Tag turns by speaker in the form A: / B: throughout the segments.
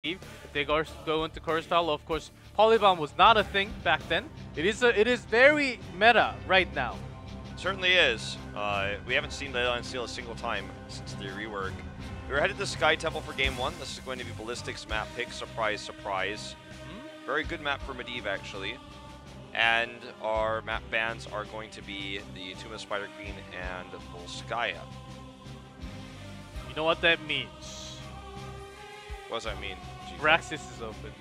A: If they go into core style, of course, Polybomb was not a thing back then. It is very meta right now.
B: Certainly is. We haven't seen the Leyline Seal a single time since the rework. We're headed to Sky Temple for Game 1. This is going to be Ballistix map pick. Surprise, surprise. Very good map for Medivh, actually. And our map bans are going to be the Tomb of Spider Queen and Volskaya.
A: You know what that means?
B: What does that mean?
A: Braxis is open.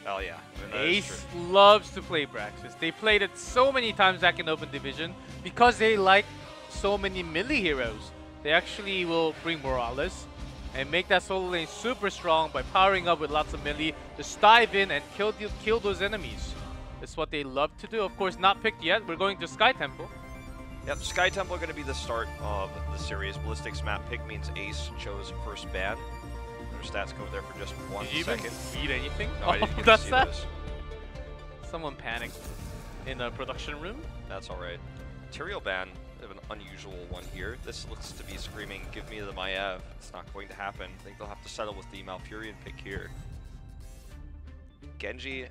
B: Oh yeah.
A: Ace loves to play Braxis. They played it so many times back in Open Division because they like so many melee heroes. They actually will bring Morales and make that solo lane super strong by powering up with lots of melee. Just dive in and kill those enemies. That's what they love to do. Of course, not picked yet. We're going to Sky Temple.
B: Yep, Sky Temple are going to be the start of the series. Ballistix map pick means Ace chose first ban. Their stats go there for just 1
A: second. Did you even beat anything?
B: No, I didn't get
A: that's
B: to see
A: that?
B: those.
A: Someone panicked in the production room.
B: That's alright. Tyrael ban, bit of an unusual one here. This looks to be screaming, give me the Maiev. It's not going to happen. I think they'll have to settle with the Malfurion pick here. Genji,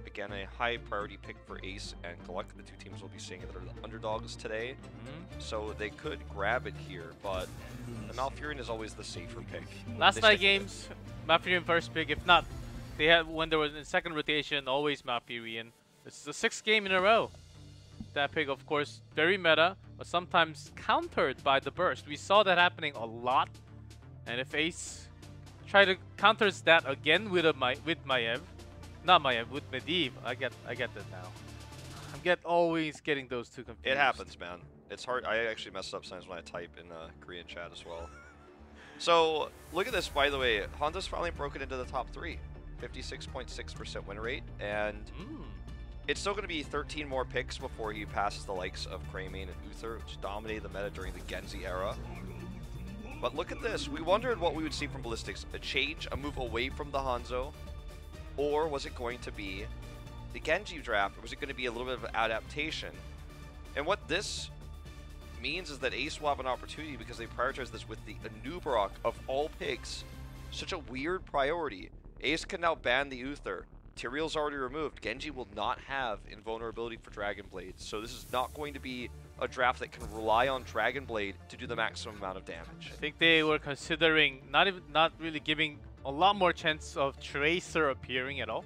B: again, a high priority pick for Ace and Gluck. The two teams will be seeing that are the underdogs today. So they could grab it here, but the Malfurion is always the safer pick.
A: Last night games, Malfurion first pick. If not, they had when there was in second rotation, always Malfurion. This is the 6th game in a row. That pick, of course, very meta, but sometimes countered by the burst. We saw that happening a lot. And if Ace try to counters that again with Maiev, not Maiev, with Medivh, I get that now. I'm always getting those two confused.
B: It happens, man. It's hard. I actually mess up sometimes when I type in Korean chat as well. So look at this, by the way. Hanzo's finally broken into the top 3. 56.6% win rate, and it's still going to be 13 more picks before he passes the likes of Greymane and Abathur, which dominated the meta during the Genji era. But look at this. We wondered what we would see from Ballistix. A change, a move away from the Hanzo, or was it going to be the Genji draft, or was it going to be a little bit of an adaptation? And what this means is that Ace will have an opportunity because they prioritize this with the Anubarak of all picks. Such a weird priority. Ace can now ban the Abathur. Tyrael's already removed. Genji will not have invulnerability for Dragon Blade. So this is not going to be a draft that can rely on Dragon Blade to do the maximum amount of damage.
A: I think they were considering not really giving a lot more chance of Tracer appearing at all.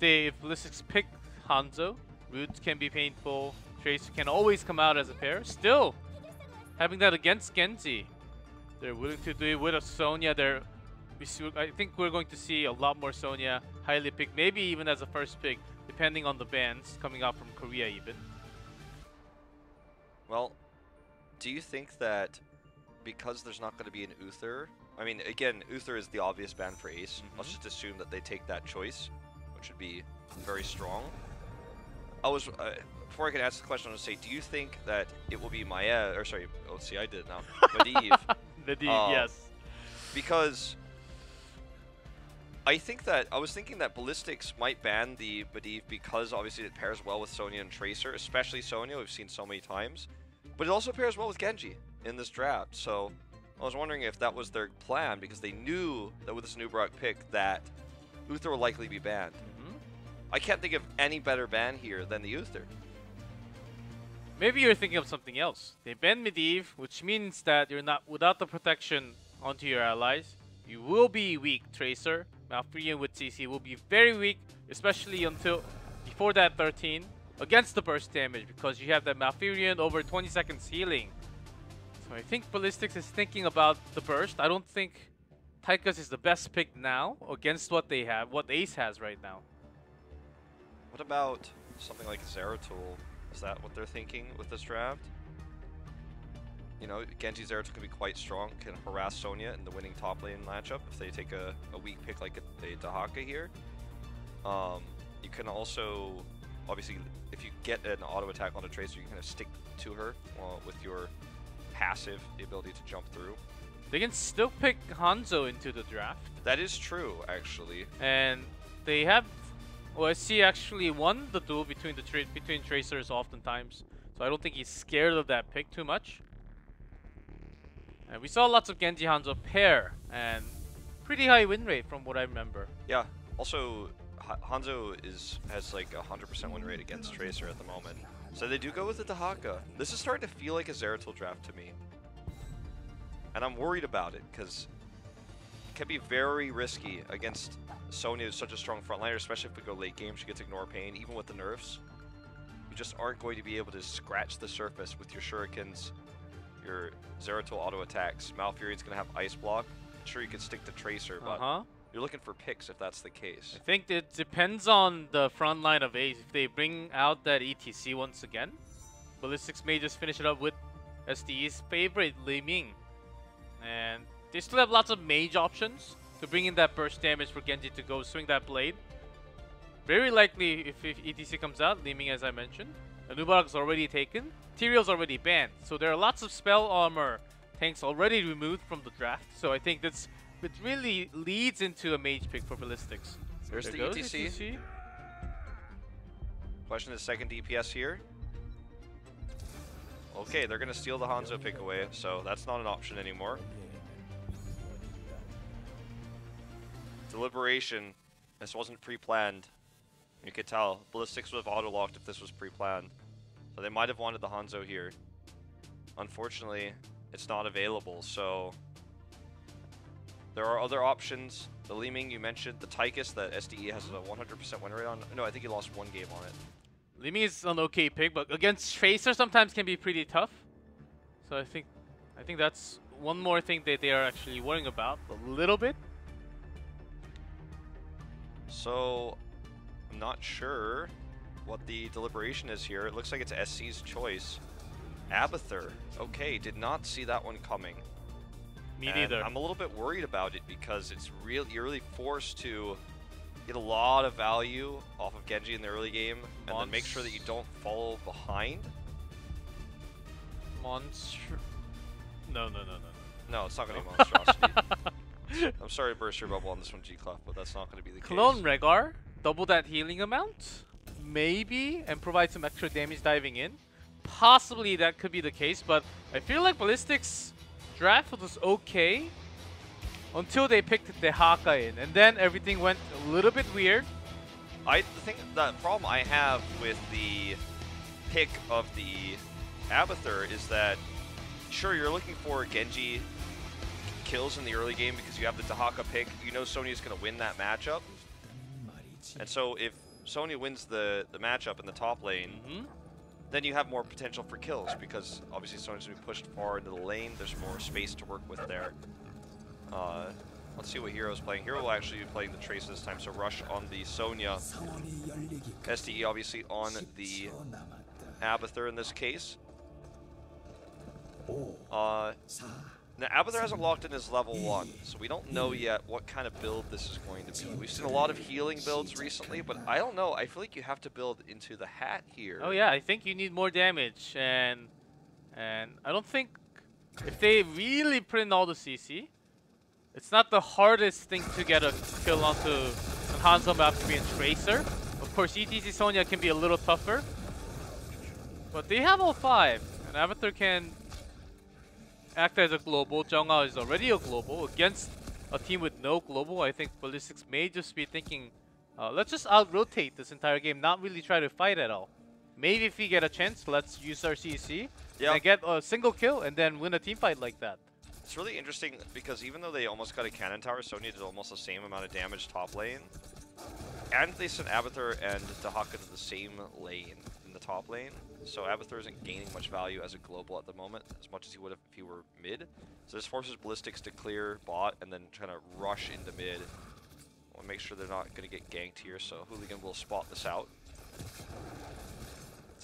A: If Ballistix pick Hanzo, Roots can be painful. Tracer can always come out as a pair. Still, having that against Genji, they're willing to do it with a Sonya. I think we're going to see a lot more Sonya highly picked, maybe even as a first pick, depending on the bans coming out from Korea even.
B: Well, do you think that because there's not going to be an Abathur, I mean, again, Abathur is the obvious ban for Ace. Let's just assume that they take that choice, which would be very strong. Before I can answer the question, I want to say, do you think that it will be Maiev, or sorry, oh, see, I did it now, Medivh.
A: Medivh, yes.
B: Because I was thinking that Ballistix might ban the Medivh because obviously it pairs well with Sonya and Tracer, especially Sonya, we've seen so many times. But it also pairs well with Genji in this draft, so I was wondering if that was their plan because they knew that with this Anubarak pick that Abathur will likely be banned. I can't think of any better ban here than the Abathur.
A: Maybe you're thinking of something else. They ban Medivh, which means that you're not without the protection onto your allies. You will be weak, Tracer. Malfurion with CC will be very weak, especially until before that 13 against the burst damage because you have that Malfurion over 20 seconds healing. So I think Ballistix is thinking about the burst. I don't think Tychus is the best pick now against what they have, what Ace has right now.
B: What about something like Zeratul? Is that what they're thinking with this draft? You know, Genji Zeratul can be quite strong, can harass Sonya in the winning top lane matchup if they take a weak pick like a Dahaka here. You can also, obviously, if you get an auto attack on a Tracer, you can kind of stick to her with your passive, the ability to jump through.
A: They can still pick Hanzo into the draft.
B: That is true, actually.
A: And they have OSC actually won the duel between Tracers oftentimes, so I don't think he's scared of that pick too much. And we saw lots of Genji Hanzo pair, and pretty high win rate from what I remember.
B: Yeah. Also, Hanzo has like a 100% win rate against Tracer at the moment. So they do go with the Dahaka. This is starting to feel like a Zeratul draft to me. And I'm worried about it, because it can be very risky against Sonya, who's such a strong frontliner, especially if we go late game. She gets Ignore Pain, even with the nerfs. You just aren't going to be able to scratch the surface with your shurikens, your Zeratul auto attacks. Malfurion's going to have Ice Block. Sure, you could stick to Tracer, but you're looking for picks if that's the case.
A: I think it depends on the front line of Ace. If they bring out that ETC once again, Ballistix may just finish it up with SDE's favorite, Li Ming. And they still have lots of mage options to bring in that burst damage for Genji to go swing that blade. Very likely, if ETC comes out, Li Ming as I mentioned, Anubarak's already taken, Tyrael's already banned. So there are lots of spell armor tanks already removed from the draft. So I think it really leads into a mage pick for Ballistix.
B: There's the ETC. Question is second DPS here. Okay, they're going to steal the Hanzo pick away, so that's not an option anymore. Deliberation. This wasn't pre-planned. You could tell. Ballistix would have auto-locked if this was pre-planned. So they might have wanted the Hanzo here. Unfortunately, it's not available, so there are other options. The Li Ming you mentioned, the Tychus that SDE has a 100% win rate on. No, I think he lost one game on it.
A: Li Ming is an okay pick, but against Tracer sometimes can be pretty tough. So I think that's one more thing that they are actually worrying about a little bit.
B: So I'm not sure what the deliberation is here. It looks like it's SC's choice. Abathur. Okay, did not see that one coming.
A: Me neither.
B: I'm a little bit worried about it because you're really forced to get a lot of value off of Genji in the early game and then make sure that you don't fall behind.
A: Monster. No.
B: No, it's not going to be monstrosity. I'm sorry to burst your bubble on this one, G-Clef, but that's not going to be the case.
A: Clone Rehgar, double that healing amount, maybe, and provide some extra damage diving in. Possibly that could be the case, but I feel like Ballistix draft was okay until they picked the Haka in, and then everything went a little bit weird.
B: I think the problem I have with the pick of the Abathur is that, sure, you're looking for Genji kills in the early game because you have the Dahaka pick. You know Sonya's going to win that matchup. And so if Sonya wins the matchup in the top lane, then you have more potential for kills because obviously Sonya's going to be pushed far into the lane. There's more space to work with there. Let's see what Hero's playing. Hero will actually be playing the Trace this time, so Rush on the Sonya. SDE obviously on the Abathur in this case. Now, Abathur hasn't locked in his level 1, so we don't know yet what kind of build this is going to be. We've seen a lot of healing builds recently, but I don't know. I feel like you have to build into the hat here.
A: Oh yeah, I think you need more damage, and I don't think if they really put in all the CC, it's not the hardest thing to get a kill onto a Hanzo map to be a Tracer. Of course, ETC Sonya can be a little tougher, but they have all 5, and Abathur can act as a global. Zhonghao is already a global. Against a team with no global, I think Ballistix may just be thinking, let's just out-rotate this entire game, not really try to fight at all. Maybe if we get a chance, let's use our CC and get a single kill and then win a team fight like that.
B: It's really interesting because even though they almost got a cannon tower, Sonya did almost the same amount of damage top lane. And they sent Abathur and Dahaka to the same lane in the top lane. So Abathur isn't gaining much value as a global at the moment, as much as he would have if he were mid. So this forces Ballistix to clear bot and then trying to rush into mid. We'll make sure they're not going to get ganked here, so Hooligan will spot this out.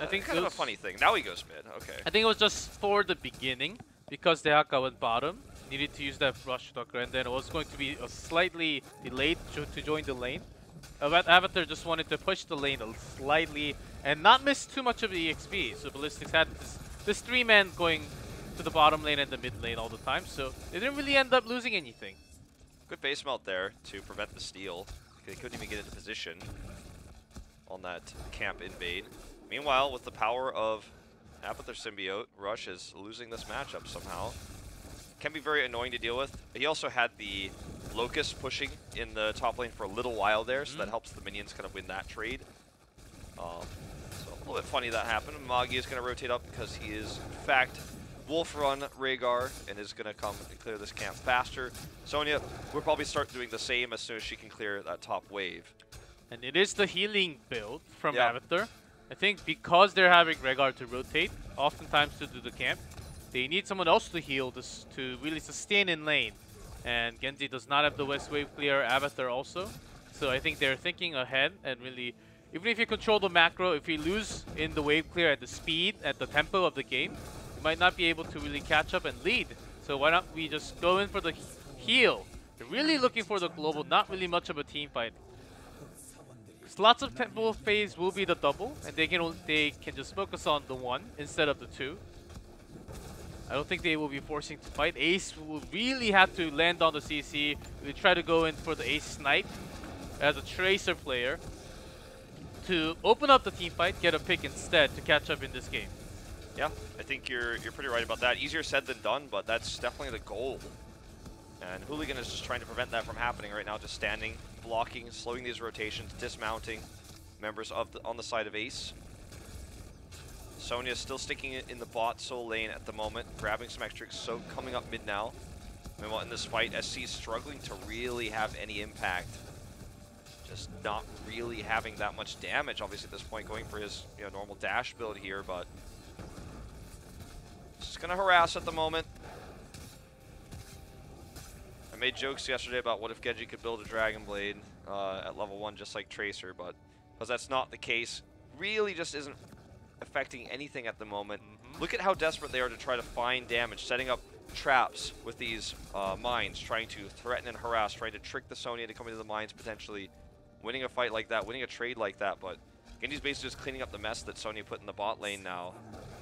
B: I think kind of a funny thing. Now he goes mid. Okay.
A: I think it was just for the beginning because Dahaka went bottom. Needed to use that rush Tucker, and then it was going to be a slightly delayed to join the lane. Abathur just wanted to push the lane slightly and not miss too much of the XP. So Ballistix had this 3-man going to the bottom lane and the mid lane all the time, so they didn't really end up losing anything.
B: Good base melt there to prevent the steal. They couldn't even get into position on that camp invade. Meanwhile, with the power of Abathur Symbiote, Rush is losing this matchup somehow. Can be very annoying to deal with. He also had the Locust pushing in the top lane for a little while there, so that helps the minions kind of win that trade. So a little bit funny that happened. Magi is going to rotate up because he is, in fact, Wolf Run Rhaegar and is going to come and clear this camp faster. Sonya will probably start doing the same as soon as she can clear that top wave.
A: And it is the healing build from Abathur. I think because they're having Rhaegar to rotate, oftentimes to do the camp, they need someone else to heal this to really sustain in lane. And Genji does not have the West wave clear, Abathur also. So I think they're thinking ahead and really, even if you control the macro, if you lose in the wave clear at the speed, at the tempo of the game, you might not be able to really catch up and lead. So why not we just go in for the heal? They're really looking for the global, not really much of a team fight. Lots of tempo phase will be the double, and they can just focus on the one instead of the two. I don't think they will be forcing to fight. Ace will really have to land on the CC. We try to go in for the Ace snipe as a tracer player to open up the team fight, get a pick instead to catch up in this game.
B: Yeah, I think you're pretty right about that. Easier said than done, but that's definitely the goal. And Hooligan is just trying to prevent that from happening right now, just standing, blocking, slowing these rotations, dismounting members on the side of Ace. Sonya is still sticking it in the bot soul lane at the moment, grabbing some extra, so coming up mid now. Meanwhile, in this fight, SC is struggling to really have any impact. Just not really having that much damage, obviously, at this point, going for his normal dash build here, but just going to harass at the moment. I made jokes yesterday about what if Genji could build a Dragon Blade at level 1 just like Tracer, but because that's not the case, really just isn't affecting anything at the moment. Look at how desperate they are to try to find damage, setting up traps with these mines, trying to threaten and harass, trying to trick the Sonya to come into the mines potentially, winning a fight like that, winning a trade like that, but Genji's basically just cleaning up the mess that Sonya put in the bot lane now.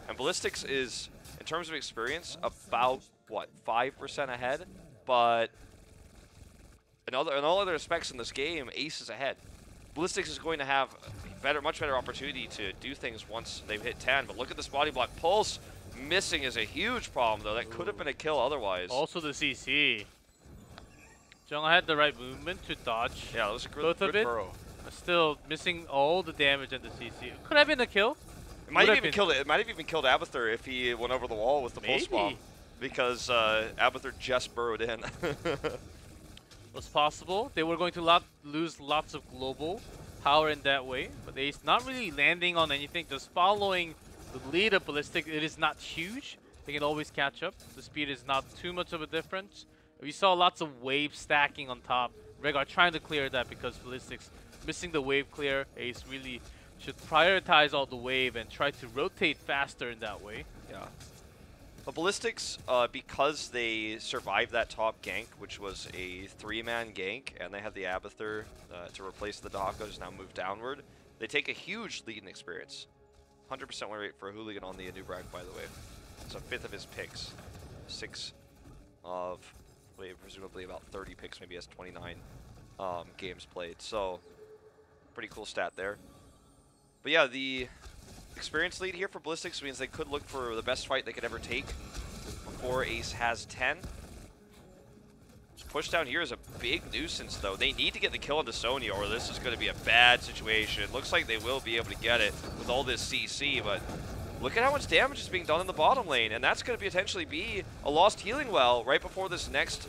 B: And Ballistix is, in terms of experience, about, what, 5% ahead? But in all other respects in this game, Ace is ahead. Ballistix is going to have much better opportunity to do things once they've hit 10. But look at this body block. Pulse missing is a huge problem, though. That could have been a kill otherwise.
A: Also the CC. Jung had the right movement to dodge.
B: Yeah, that was a
A: both
B: good
A: of it.
B: burrow.
A: Still missing all the damage in the CC. Could have been a kill.
B: It might have even killed Abathur if he went over the wall with the pulse bomb. Because Abathur just burrowed in.
A: Was possible. They were going to lose lots of global power in that way, but Ace not really landing on anything, just following the lead of Ballistix. It is not huge. They can always catch up. The speed is not too much of a difference. We saw lots of waves stacking on top. Rhaegar trying to clear that because Ballistix missing the wave clear. Ace really should prioritize all the wave and try to rotate faster in that way.
B: Yeah. But Ballistix, because they survived that top gank, which was a 3-man gank, and they had the Abathur to replace the Daka, just now move downward, they take a huge lead in experience. 100% win rate for a Hooligan on the Anubrag, by the way. It's a 5th of his picks. 6 of, presumably about 30 picks, maybe has 29 games played. So, pretty cool stat there. But yeah, the experience lead here for Ballistix means they could look for the best fight they could ever take before Ace has 10. Push down here is a big nuisance, though. They need to get the kill into Sonya, or this is going to be a bad situation. Looks like they will be able to get it with all this CC, but look at how much damage is being done in the bottom lane, and that's going to potentially be a lost healing well right before this next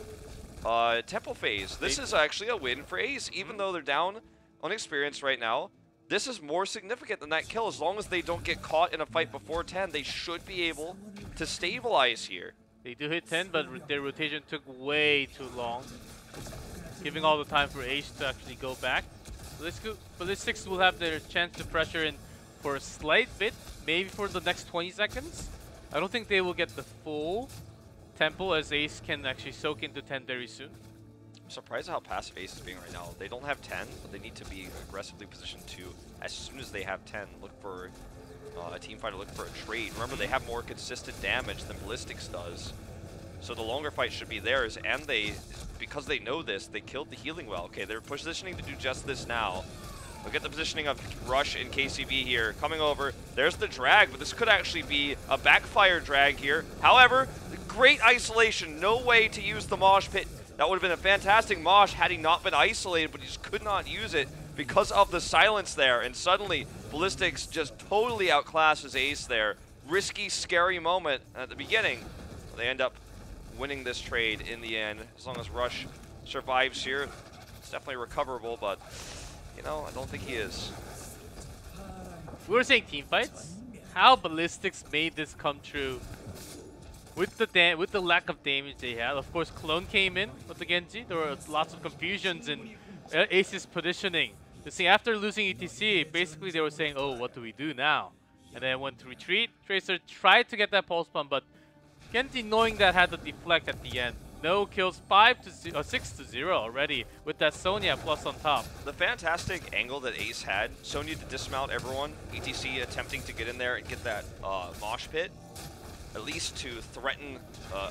B: tempo phase. This is actually a win for Ace, even though they're down on experience right now. This is more significant than that kill. As long as they don't get caught in a fight before 10, they should be able to stabilize here.
A: They do hit 10, but their rotation took way too long, giving all the time for Ace to actually go back. Ballistix will have their chance to pressure in for a slight bit, maybe for the next 20 seconds. I don't think they will get the full tempo, as Ace can actually soak into 10 very soon.
B: I'm surprised at how passive Ace is being right now. They don't have 10, but they need to be aggressively positioned to, as soon as they have 10, look for a team fight or look for a trade. Remember, they have more consistent damage than Ballistix does. So the longer fight should be theirs, and because they know this, they killed the healing well. Okay, they're positioning to do just this now. Look at the positioning of Rush and KCB here. Coming over, there's the drag, but this could actually be a backfire drag here. However, great isolation, no way to use the mosh pit That would have been a fantastic mosh had he not been isolated, but he just could not use it because of the silence there. And suddenly, Ballistix just totally outclasses Ace there. Risky, scary moment at the beginning. They end up winning this trade in the end. As long as Rush survives here, it's definitely recoverable, but, you know, I don't think he is.
A: We were saying team fights. How Ballistix made this come true with the lack of damage they had. Of course, Clone came in with the Genji. There were lots of confusions in Ace's positioning. You see, after losing ETC, basically they were saying, "Oh, what do we do now?" And then went to retreat. Tracer tried to get that pulse bomb, but Genji, knowing that, had to deflect at the end. No kills, 6-0 already with that Sonya plus on top.
B: The fantastic angle that Ace had, Sonya to dismount everyone, ETC attempting to get in there and get that mosh pit, at least to threaten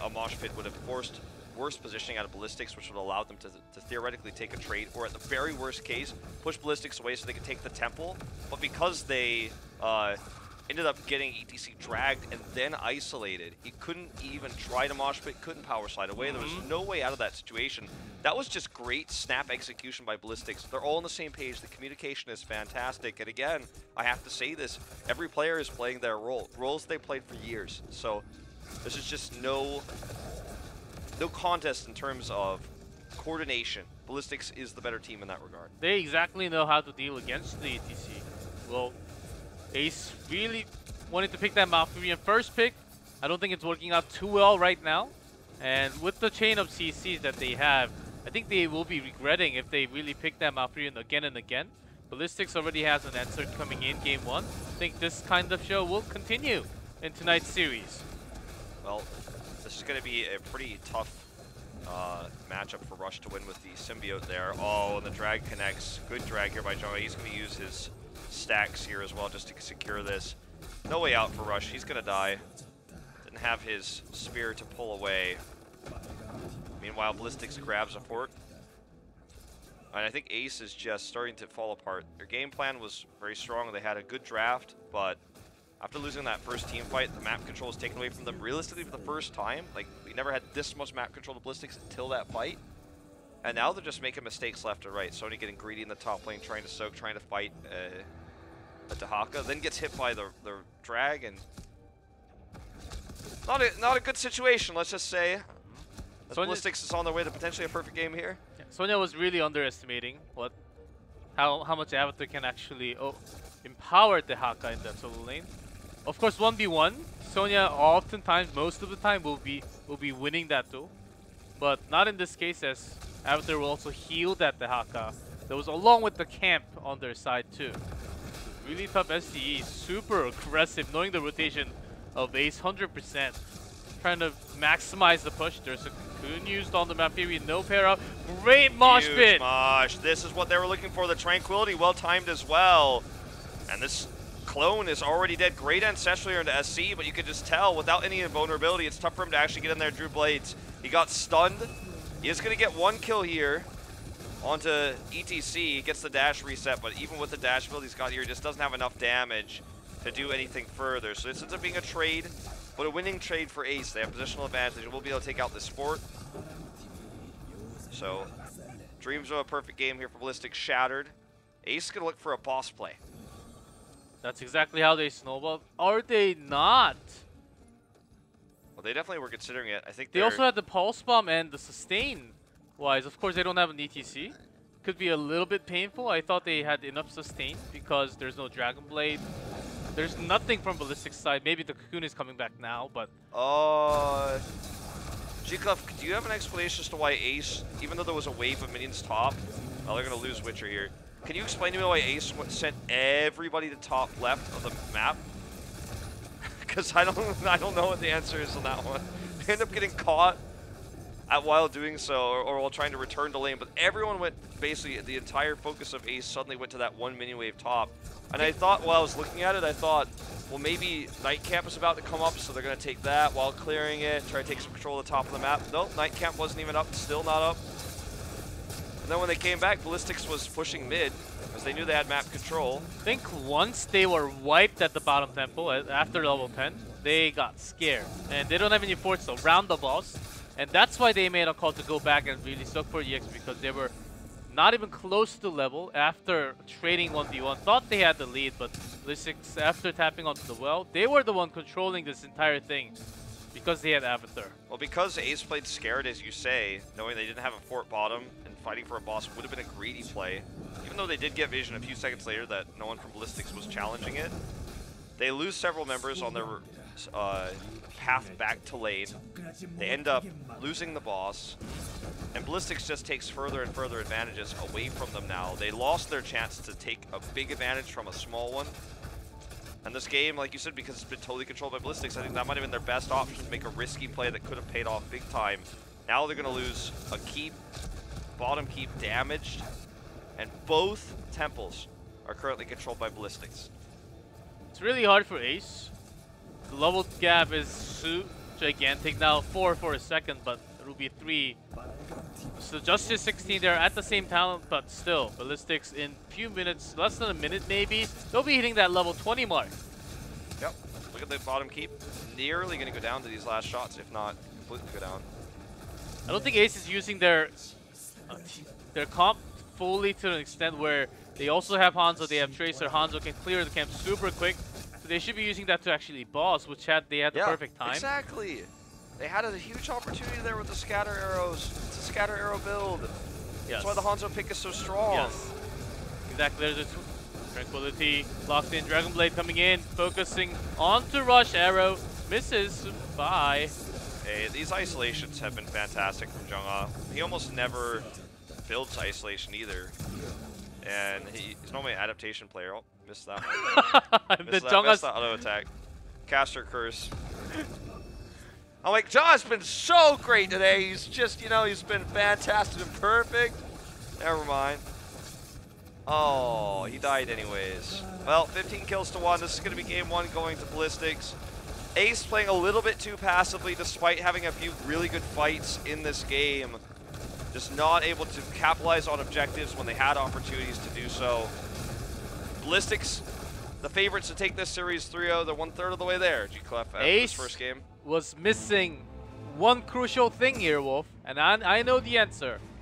B: a mosh pit would have forced worse positioning out of Ballistix, which would allow them to theoretically take a trade, or at the very worst case, push Ballistix away so they could take the temple. But because they ended up getting ETC dragged and then isolated, he couldn't even try to mosh pit, couldn't power slide away. There was no way out of that situation. That was just great snap execution by Ballistix. They're all on the same page. The communication is fantastic. And again, I have to say this, every player is playing their role. Roles they played for years. So this is just no contest in terms of coordination. Ballistix is the better team in that regard.
A: They exactly know how to deal against the ETC. Well, Ace really wanted to pick that Malfurion first pick. I don't think it's working out too well right now. And with the chain of CCs that they have, I think they will be regretting if they really pick that Malfurion again and again. Ballistix already has an answer coming in game 1. I think this kind of show will continue in tonight's series.
B: Well, this is going to be a pretty tough matchup for Rush to win with the symbiote there. Oh, and the drag connects. Good drag here by Joey. He's going to use his stacks here as well just to secure this. No way out for Rush. He's going to die. Didn't have his spear to pull away. Meanwhile, Ballistix grabs a fort. And I think Ace is just starting to fall apart. Their game plan was very strong. They had a good draft, but after losing that first team fight, the map control was taken away from them realistically for the first time. Like, we never had this much map control to Ballistix until that fight. And now they're just making mistakes left and right. Sony getting greedy in the top lane, trying to soak, trying to fight a Dahaka, then gets hit by the drag, and not a good situation, let's just say. Ballistix is on their way to potentially a perfect game here.
A: Yeah, Sonya was really underestimating how much Abathur can actually empower Dahaka in that solo lane. Of course, 1v1, Sonya oftentimes, most of the time, will be winning that duel, but not in this case, as Abathur will also heal that Dahaka. That was along with the camp on their side too. Really tough SDE, super aggressive, knowing the rotation of Ace 100%. Trying to maximize the push. There's a cocoon used on the map here, no pair up. Great mosh pit!
B: Mosh. This is what they were looking for, the tranquility, well timed as well. And this clone is already dead. Great ancestral here into SC, but you can just tell without any invulnerability, it's tough for him to actually get in there and drew blades. He got stunned. He is going to get one kill here onto ETC. He gets the dash reset, but even with the dash build he's got here, he just doesn't have enough damage to do anything further. So this ends up being a trade, but a winning trade for Ace. They have positional advantage. We'll be able to take out this fort. So dreams of a perfect game here for Ballistix shattered. Ace is going to look for a boss play.
A: That's exactly how they snowballed. Are they not?
B: Well, they definitely were considering it. I think
A: they also had the pulse bomb and the sustain wise. Of course, they don't have an ETC. Could be a little bit painful. I thought they had enough sustain because there's no Dragon Blade. There's nothing from Ballistix side. Maybe the cocoon is coming back now, but
B: G-Cuff, do you have an explanation as to why Ace, even though there was a wave of minions top, they're going to lose Witcher here. Can you explain to me why Ace sent everybody to top left of the map? Because I don't know what the answer is on that one. They end up getting caught while doing so, or while trying to return to lane, but everyone went, basically the entire focus of Ace suddenly went to that one mini wave top. And I thought, while I was looking at it, I thought, well, maybe Night Camp is about to come up, so they're going to take that while clearing it, try to take some control of the top of the map. Nope, Night Camp wasn't even up, still not up. And then when they came back, Ballistix was pushing mid, because they knew they had map control.
A: I think once they were wiped at the bottom temple, after level 10, they got scared. And they don't have any forts, so round the boss. And that's why they made a call to go back and really look for EX, because they were not even close to level after trading 1v1. Thought they had the lead, but Ballistix, after tapping onto the well, they were the one controlling this entire thing because they had Abathur.
B: Well, because Ace played scared, as you say, knowing they didn't have a fort bottom and fighting for a boss would have been a greedy play. Even though they did get vision a few seconds later that no one from Ballistix was challenging it, they lose several members on their path back to lane. They end up losing the boss, and Ballistix just takes further and further advantages away from them now. They lost their chance to take a big advantage from a small one. And this game, like you said, because it's been totally controlled by Ballistix, I think that might have been their best option to make a risky play that could have paid off big time. Now they're going to lose a keep, bottom keep damaged, and both temples are currently controlled by Ballistix.
A: It's really hard for Ace. The level gap is so gigantic now. 4 for a second, but it'll be 3. So Justice 16, they're at the same talent, but still, Ballistix in few minutes, less than a minute maybe, they'll be hitting that level 20 mark.
B: Yep. Look at the bottom keep. Nearly going to go down to these last shots, if not completely go down.
A: I don't think Ace is using their comp fully to an extent where they also have Hanzo, they have Tracer. Hanzo can clear the camp super quick. So they should be using that to actually boss, which they had the perfect time.
B: Exactly. They had a huge opportunity there with the scatter arrows. It's a scatter arrow build.
A: Yes.
B: That's why the Hanzo pick is so strong.
A: Yes. Exactly. There's a Tranquility locked in. Dragon Blade coming in, focusing onto Rush Arrow. Misses. Bye.
B: Hey, these isolations have been fantastic from Jung-Ah. He almost never builds isolation either. And he's normally an adaptation player. Oh, missed that one. missed that auto attack. Caster Curse. I'm like, John's been so great today. He's just, you know, he's been fantastic and perfect. Never mind. Oh, he died anyways. Well, 15 kills to 1. This is going to be game 1 going to Ballistix. Ace playing a little bit too passively despite having a few really good fights in this game. Just not able to capitalize on objectives when they had opportunities to do so. Ballistix, the favorites to take this series 3-0. They're 1/3 of the way there, G-Clef, after this first game.
A: Was missing one crucial thing here, Wolf, and I know the answer.